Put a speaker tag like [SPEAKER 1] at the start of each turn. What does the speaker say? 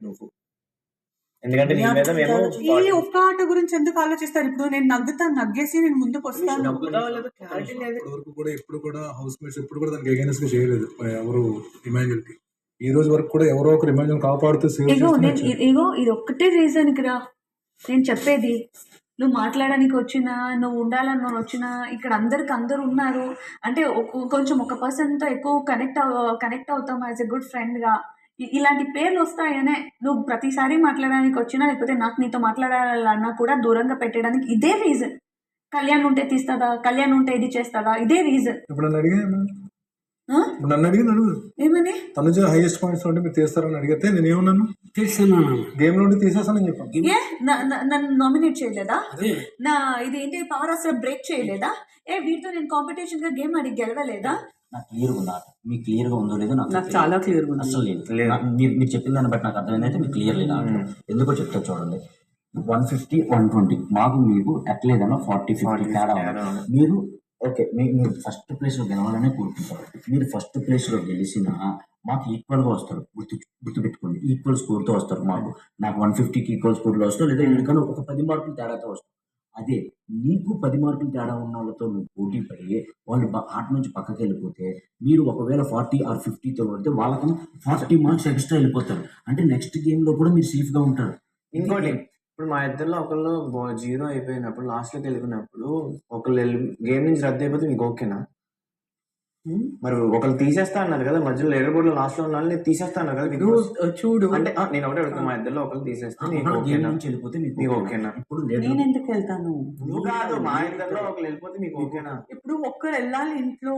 [SPEAKER 1] నువ్వు. ఎందుకంటే నీ మీద మేము
[SPEAKER 2] ఈ ఒక్క ఆట గురించి ఎందుకు ఆలోచిస్తారు? ఇప్పుడు నేను నగ్గేసి నేను ముందుకు వస్తాను.
[SPEAKER 3] ఎప్పుడు కూడా హౌస్ మేట్స్ ఎప్పుడు కూడా దానికి అగైనెస్ట్ గా చేయలేదు ఎవరు ఇమాన్యుల్ కి. ఈ రోజు వరకు కూడా ఎవరో ఒకరు ఇమాన్యుల్ కాపాడుతూ
[SPEAKER 2] ఇగో ఇది ఒక్కటే రీజన్ ఇక్కడ నేను చెప్పేది. నువ్వు మాట్లాడడానికి వచ్చినా, నువ్వు ఉండాలని వచ్చినా, ఇక్కడ అందరు ఉన్నారు అంటే కొంచెం ఒక పర్సన్తో ఎక్కువ కనెక్ట్ అవుతాం యాజ్ ఎ గుడ్ ఫ్రెండ్గా. ఇలాంటి పేర్లు వస్తాయనే నువ్వు ప్రతిసారి మాట్లాడడానికి వచ్చినా, లేకపోతే నాకు నీతో మాట్లాడాలన్నా కూడా దూరంగా పెట్టడానికి ఇదే రీజన్. కళ్యాణ్ ఉంటే తీస్తుందా, కళ్యాణ్ ఉంటే ఇది చేస్తుందా, ఇదే రీజన్.
[SPEAKER 3] నన్ను అడిగినాడు
[SPEAKER 2] ఏమని,
[SPEAKER 3] తనుజ హైయెస్ట్ పాయింట్స్ ఉంటే మీరు తీస్తారని అడిగితే నేను ఏమన్నాను, తీస్తాను గేమ్ నుండి తీసేస్తానని చెప్పాను.
[SPEAKER 2] నన్ను నామినేట్ చేయలేదా? నా ఇదేంటి పవర్ అసలు బ్రేక్ చేయలేదా? వీటితో నేను కాంపిటీషన్ గా గేమ్ ఆడి గెలవలేదా?
[SPEAKER 4] నాకు క్లియర్గా ఉందా? మీకు క్లియర్గా ఉందో లేదో
[SPEAKER 2] నాకు చాలా క్లియర్గా ఉంది.
[SPEAKER 4] అసలు లేదు. మీరు చెప్పిన దాన్ని బట్టి నాకు అర్థమైందైతే మీకు క్లియర్ లేదా? ఎందుకో చెప్తా చూడండి. 150, 120 మాకు మీకు ఎట్లేదన్నా 40-50 తేడా. మీరు ఓకే, మీరు ఫస్ట్ ప్లేస్లో గెలవాలనే కోరుకుంటారు. మీరు ఫస్ట్ ప్లేస్లో గెలిచినా మాకు ఈక్వల్గా వస్తారు. గుర్తుపెట్టుకోండి, ఈక్వల్ స్కోర్తో వస్తారు. నాకు 150కి ఈక్వల్ స్కోర్లో వస్తారు, లేదా ఎందుకన్నా ఒక 10 మార్కులు తేడాతో వస్తారు. అదే నీకు 10 మార్కులు తేడా ఉన్న వాళ్ళతో నువ్వు పోటీ పడి వాళ్ళు ఆట నుంచి పక్కకి వెళ్ళిపోతే, మీరు ఒకవేళ 40 or 50తో పడితే వాళ్ళకన్నా 40 మార్క్స్ ఎక్స్ట్రా వెళ్ళిపోతారు. అంటే నెక్స్ట్ గేమ్లో కూడా మీరు సేఫ్గా ఉంటారు.
[SPEAKER 1] ఇంకోటి, ఇప్పుడు మా ఇద్దరిలో ఒకళ్ళు 0 అయిపోయినప్పుడు లాస్ట్లోకి వెళ్ళిపోయినప్పుడు ఒకళ్ళు గేమ్ నుంచి రద్దు అయిపోతే మీకు ఓకేనా? మరి ఒకళ్ళు తీసేస్తా అన్నారు కదా మధ్యలో, లీడర్ బోర్డ్ లో లాస్ట్ లో ఉన్న వాళ్ళని తీసేస్తా అన్నారు కదా. చూడు అంటే నేను ఒకటే అడుగుతాను, మా ఇద్దరిలో ఒకళ్ళు తీసేస్తే నీకు ఓకేనా?
[SPEAKER 4] వెళ్ళిపోతే
[SPEAKER 1] నీకు ఓకేనా?
[SPEAKER 4] ఇప్పుడు
[SPEAKER 2] నేను ఎందుకు వెళ్తాను?
[SPEAKER 1] నువ్వు కాదు, మా ఇద్దరిలో ఒకళ్ళు వెళ్ళిపోతే నీకు ఓకేనా?
[SPEAKER 2] ఇప్పుడు ఒక్కరు వెళ్ళాలి ఇంట్లో.